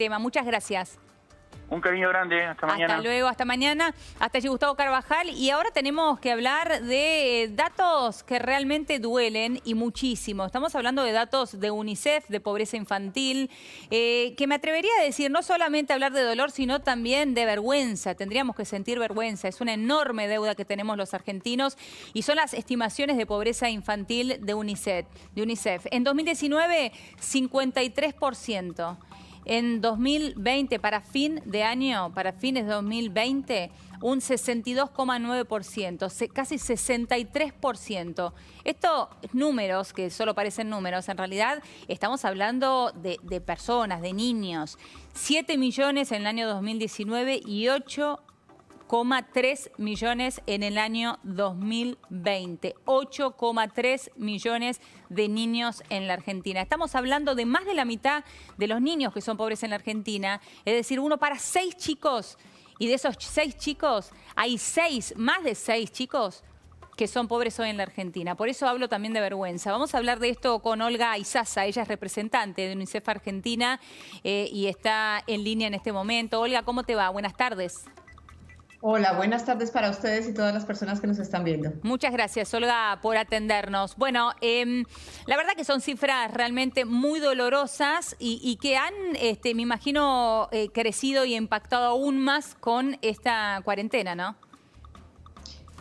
tema. Muchas gracias. Un cariño grande, hasta mañana. Hasta luego, hasta mañana. Hasta allí Gustavo Carvajal. Y ahora tenemos que hablar de datos que realmente duelen y muchísimo. Estamos hablando de datos de UNICEF, de pobreza infantil, que me atrevería a decir no solamente hablar de dolor, sino también de vergüenza. Tendríamos que sentir vergüenza. Es una enorme deuda que tenemos los argentinos y son las estimaciones de pobreza infantil de UNICEF. En 2019, 53%. En 2020, para fin de año, para fines de 2020, un 62,9%, casi 63%. Estos números, que solo parecen números, en realidad estamos hablando de personas, de niños. 7 millones en el año 2019 y 8,3 millones en el año 2020. 8,3 millones de niños en la Argentina. Estamos hablando de más de la mitad de los niños que son pobres en la Argentina. Es decir, 1 para 6 chicos. Y de esos 6 chicos, hay más de 6 chicos que son pobres hoy en la Argentina. Por eso hablo también de vergüenza. Vamos a hablar de esto con Olga Izaza. Ella es representante de UNICEF Argentina y está en línea en este momento. Olga, ¿cómo te va? Buenas tardes. Hola, buenas tardes para ustedes y todas las personas que nos están viendo. Muchas gracias, Olga, por atendernos. Bueno, la verdad que son cifras realmente muy dolorosas y que han, me imagino, crecido y impactado aún más con esta cuarentena, ¿no?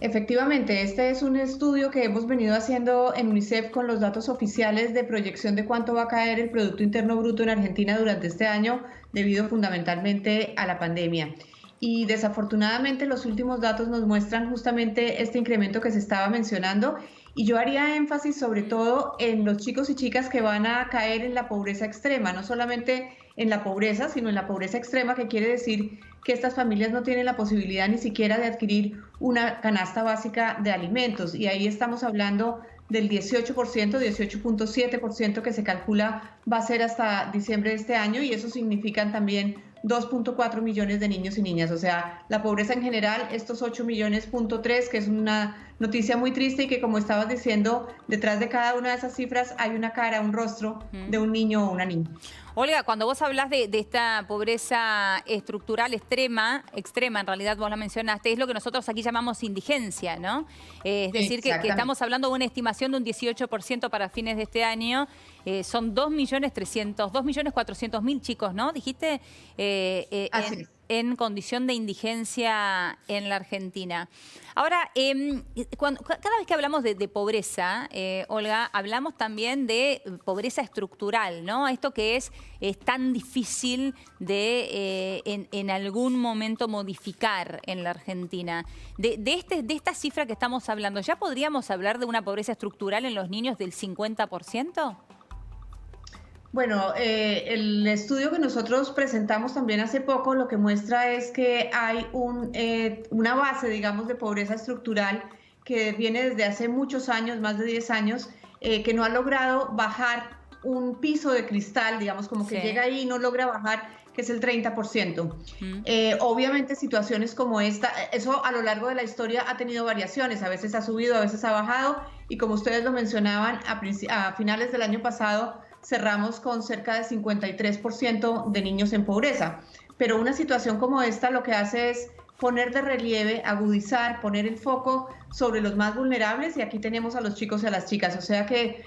Efectivamente, este es un estudio que hemos venido haciendo en UNICEF con los datos oficiales de proyección de cuánto va a caer el Producto Interno Bruto en Argentina durante este año, debido fundamentalmente a la pandemia. Y desafortunadamente los últimos datos nos muestran justamente este incremento que se estaba mencionando, y yo haría énfasis sobre todo en los chicos y chicas que van a caer en la pobreza extrema, no solamente en la pobreza, sino en la pobreza extrema, que quiere decir que estas familias no tienen la posibilidad ni siquiera de adquirir una canasta básica de alimentos, y ahí estamos hablando del 18%, 18.7% que se calcula va a ser hasta diciembre de este año, y eso significan también 2.4 millones de niños y niñas. O sea, la pobreza en general, estos 8 millones.3, que es una noticia muy triste, y que, como estabas diciendo, detrás de cada una de esas cifras hay una cara, un rostro de un niño o una niña. Olga, cuando vos hablas de esta pobreza estructural extrema, en realidad vos la mencionaste, es lo que nosotros aquí llamamos indigencia, ¿no? Es decir, que estamos hablando de una estimación de un 18% para fines de este año. Son 2.400.000 chicos, ¿no? Dijiste, en condición de indigencia en la Argentina. Ahora, cada vez que hablamos de pobreza, Olga, hablamos también de pobreza estructural, ¿no? Esto que es tan difícil de en algún momento modificar en la Argentina. De esta cifra que estamos hablando, ¿ya podríamos hablar de una pobreza estructural en los niños del 50%? Bueno, el estudio que nosotros presentamos también hace poco lo que muestra es que hay una base, digamos, de pobreza estructural que viene desde hace muchos años, más de 10 años, que no ha logrado bajar un piso de cristal, digamos, como que llega ahí y no logra bajar, que es el 30%. Obviamente situaciones como esta, eso a lo largo de la historia ha tenido variaciones, a veces ha subido, a veces ha bajado, y como ustedes lo mencionaban, a finales del año pasado cerramos con cerca de 53% de niños en pobreza. Pero una situación como esta lo que hace es poner de relieve, agudizar, poner el foco sobre los más vulnerables, y aquí tenemos a los chicos y a las chicas. O sea que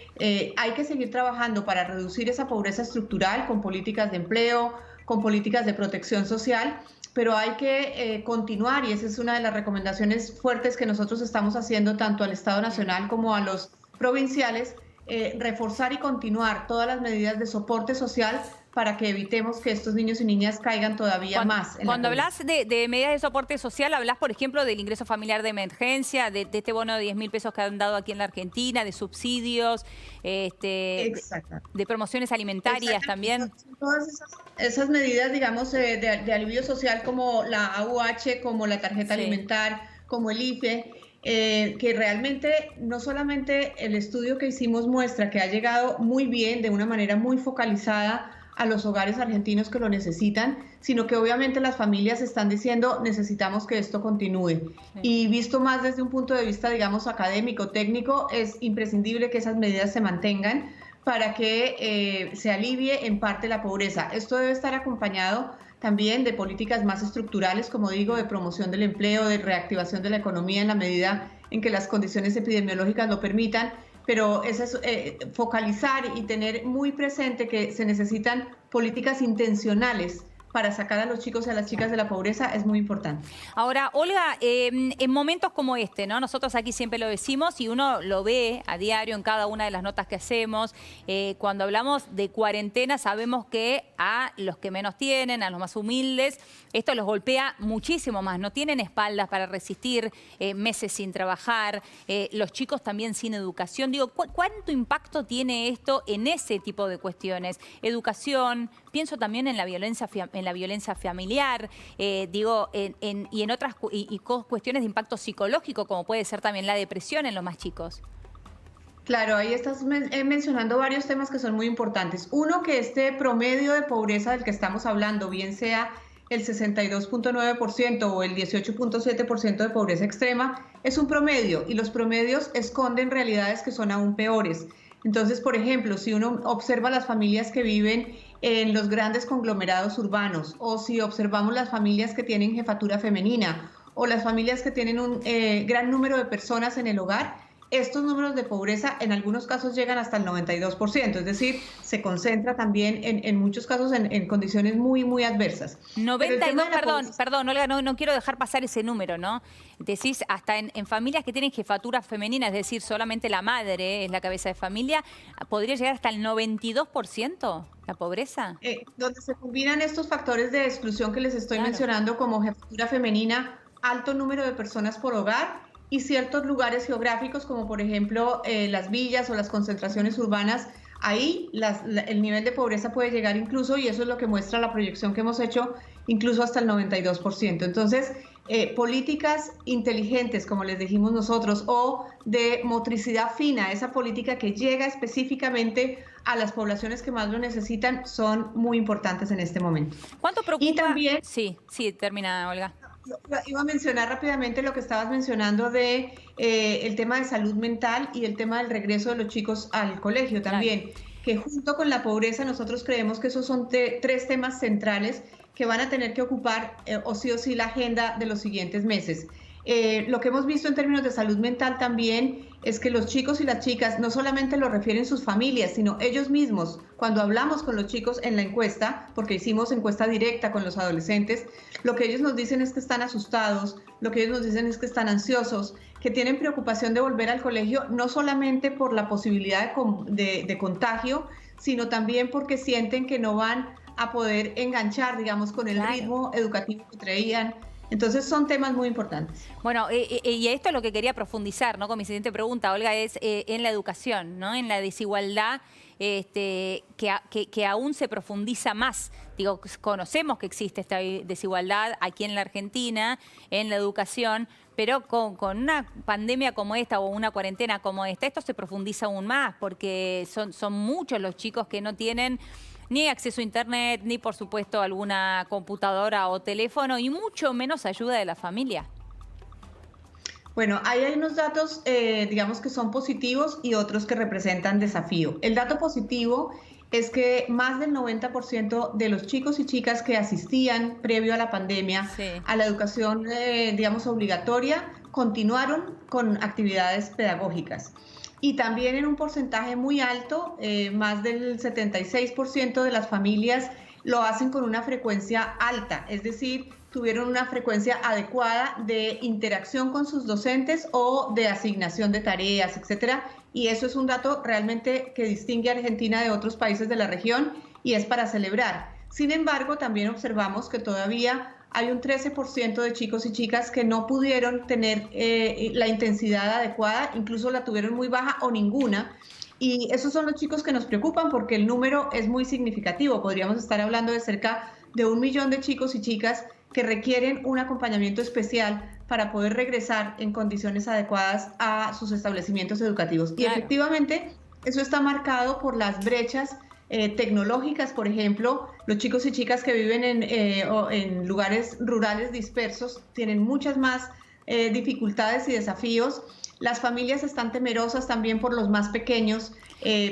hay que seguir trabajando para reducir esa pobreza estructural con políticas de empleo, con políticas de protección social, pero hay que continuar, y esa es una de las recomendaciones fuertes que nosotros estamos haciendo tanto al Estado Nacional como a los provinciales, reforzar y continuar todas las medidas de soporte social para que evitemos que estos niños y niñas caigan todavía más. Cuando hablas de medidas de soporte social, hablas, por ejemplo, del ingreso familiar de emergencia, de este bono de 10.000 pesos que han dado aquí en la Argentina, de subsidios, de promociones alimentarias también. Todas esas medidas, digamos, de alivio social, como la AUH, como la tarjeta alimentar, como el IFE, que realmente no solamente el estudio que hicimos muestra que ha llegado muy bien, de una manera muy focalizada a los hogares argentinos que lo necesitan, sino que obviamente las familias están diciendo necesitamos que esto continúe. Y visto más desde un punto de vista, digamos, académico, técnico, es imprescindible que esas medidas se mantengan, para que se alivie en parte la pobreza. Esto debe estar acompañado también de políticas más estructurales, como digo, de promoción del empleo, de reactivación de la economía en la medida en que las condiciones epidemiológicas lo permitan, pero es focalizar y tener muy presente que se necesitan políticas intencionales para sacar a los chicos y a las chicas de la pobreza es muy importante. Ahora, Olga, en momentos como este, ¿no? Nosotros aquí siempre lo decimos y uno lo ve a diario en cada una de las notas que hacemos. Cuando hablamos de cuarentena sabemos que a los que menos tienen, a los más humildes, esto los golpea muchísimo más. No tienen espaldas para resistir meses sin trabajar, los chicos también sin educación. Digo, ¿cuánto impacto tiene esto en ese tipo de cuestiones? Educación, pienso también en la violencia familiar, y en otras cuestiones de impacto psicológico, como puede ser también la depresión en los más chicos. Claro, ahí estás mencionando varios temas que son muy importantes. Uno, que este promedio de pobreza del que estamos hablando, bien sea el 62.9% o el 18.7% de pobreza extrema, es un promedio y los promedios esconden realidades que son aún peores. Entonces, por ejemplo, si uno observa las familias que viven en los grandes conglomerados urbanos, o si observamos las familias que tienen jefatura femenina, o las familias que tienen un gran número de personas en el hogar, estos números de pobreza en algunos casos llegan hasta el 92%, es decir, se concentra también en muchos casos en condiciones muy, muy adversas. 92, perdón, Olga, no quiero dejar pasar ese número, ¿no? Decís, hasta en familias que tienen jefatura femenina, es decir, solamente la madre es la cabeza de familia, ¿podría llegar hasta el 92% la pobreza? Donde se combinan estos factores de exclusión que les estoy mencionando, como jefatura femenina, alto número de personas por hogar, y ciertos lugares geográficos, como por ejemplo las villas o las concentraciones urbanas, ahí el nivel de pobreza puede llegar incluso, y eso es lo que muestra la proyección que hemos hecho, incluso hasta el 92%. Entonces, políticas inteligentes, como les dijimos nosotros, o de motricidad fina, esa política que llega específicamente a las poblaciones que más lo necesitan, son muy importantes en este momento. ¿Cuánto preocupa? Y también, sí, termina, Olga. Iba a mencionar rápidamente lo que estabas mencionando de el tema de salud mental y el tema del regreso de los chicos al colegio también, que junto con la pobreza nosotros creemos que esos son tres temas centrales que van a tener que ocupar o sí la agenda de los siguientes meses. Lo que hemos visto en términos de salud mental también es que los chicos y las chicas no solamente lo refieren sus familias, sino ellos mismos. Cuando hablamos con los chicos en la encuesta, porque hicimos encuesta directa con los adolescentes, lo que ellos nos dicen es que están asustados, lo que ellos nos dicen es que están ansiosos, que tienen preocupación de volver al colegio, no solamente por la posibilidad de contagio, sino también porque sienten que no van a poder enganchar, digamos, con el ritmo educativo que traían. Entonces son temas muy importantes. Bueno, y esto es lo que quería profundizar, ¿no? Con mi siguiente pregunta, Olga, es en la educación, ¿no? En la desigualdad que aún se profundiza más. Digo, conocemos que existe esta desigualdad aquí en la Argentina, en la educación, pero con una pandemia como esta o una cuarentena como esta, esto se profundiza aún más, porque son muchos los chicos que no tienen ni acceso a internet, ni por supuesto alguna computadora o teléfono, y mucho menos ayuda de la familia. Bueno, ahí hay unos datos, digamos, que son positivos y otros que representan desafío. El dato positivo es que más del 90% de los chicos y chicas que asistían previo a la pandemia a la educación, digamos, obligatoria, continuaron con actividades pedagógicas. Y también en un porcentaje muy alto, más del 76% de las familias lo hacen con una frecuencia alta, es decir, tuvieron una frecuencia adecuada de interacción con sus docentes o de asignación de tareas, etcétera. Y eso es un dato realmente que distingue a Argentina de otros países de la región y es para celebrar. Sin embargo, también observamos que todavía hay un 13% de chicos y chicas que no pudieron tener la intensidad adecuada, incluso la tuvieron muy baja o ninguna. Y esos son los chicos que nos preocupan porque el número es muy significativo. Podríamos estar hablando de cerca de 1 millón de chicos y chicas que requieren un acompañamiento especial para poder regresar en condiciones adecuadas a sus establecimientos educativos. Y efectivamente, eso está marcado por las brechas tecnológicas, por ejemplo. Los chicos y chicas que viven en lugares rurales dispersos tienen muchas más dificultades y desafíos. Las familias están temerosas también por los más pequeños,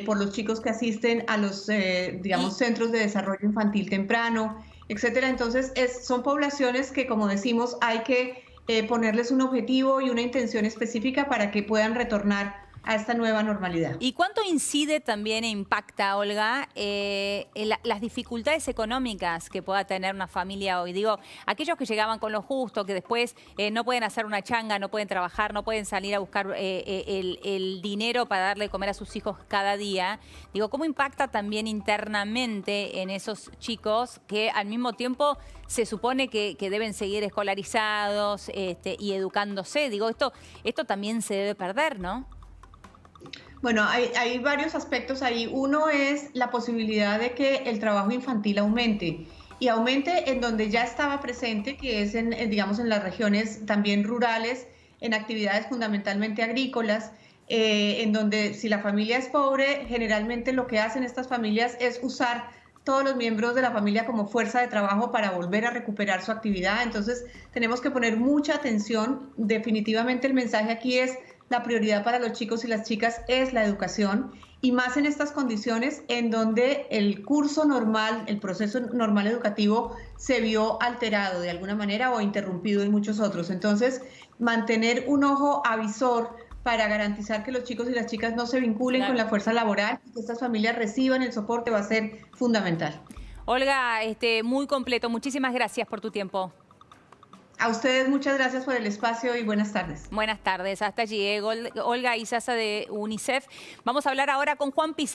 por los chicos que asisten a los, digamos, centros de desarrollo infantil temprano, etcétera. Entonces, son poblaciones que, como decimos, hay que ponerles un objetivo y una intención específica para que puedan retornar a esta nueva normalidad. ¿Y cuánto incide también e impacta, Olga, las dificultades económicas que pueda tener una familia hoy? Digo, aquellos que llegaban con lo justo, que después no pueden hacer una changa, no pueden trabajar, no pueden salir a buscar el dinero para darle de comer a sus hijos cada día. Digo, ¿cómo impacta también internamente en esos chicos que al mismo tiempo se supone que deben seguir escolarizados y educándose? Digo, esto también se debe perder, ¿no? Bueno, hay varios aspectos ahí. Uno es la posibilidad de que el trabajo infantil aumente y aumente en donde ya estaba presente, que es digamos, en las regiones también rurales, en actividades fundamentalmente agrícolas, en donde si la familia es pobre, generalmente lo que hacen estas familias es usar todos los miembros de la familia como fuerza de trabajo para volver a recuperar su actividad. Entonces, tenemos que poner mucha atención. Definitivamente el mensaje aquí es: la prioridad para los chicos y las chicas es la educación, y más en estas condiciones en donde el curso normal, el proceso normal educativo se vio alterado de alguna manera o interrumpido en muchos otros. Entonces, mantener un ojo avisor para garantizar que los chicos y las chicas no se vinculen con la fuerza laboral y que estas familias reciban el soporte va a ser fundamental. Olga, muy completo. Muchísimas gracias por tu tiempo. A ustedes muchas gracias por el espacio y buenas tardes. Buenas tardes. Hasta allí, Olga Izaza de UNICEF. Vamos a hablar ahora con Juan Pizarro.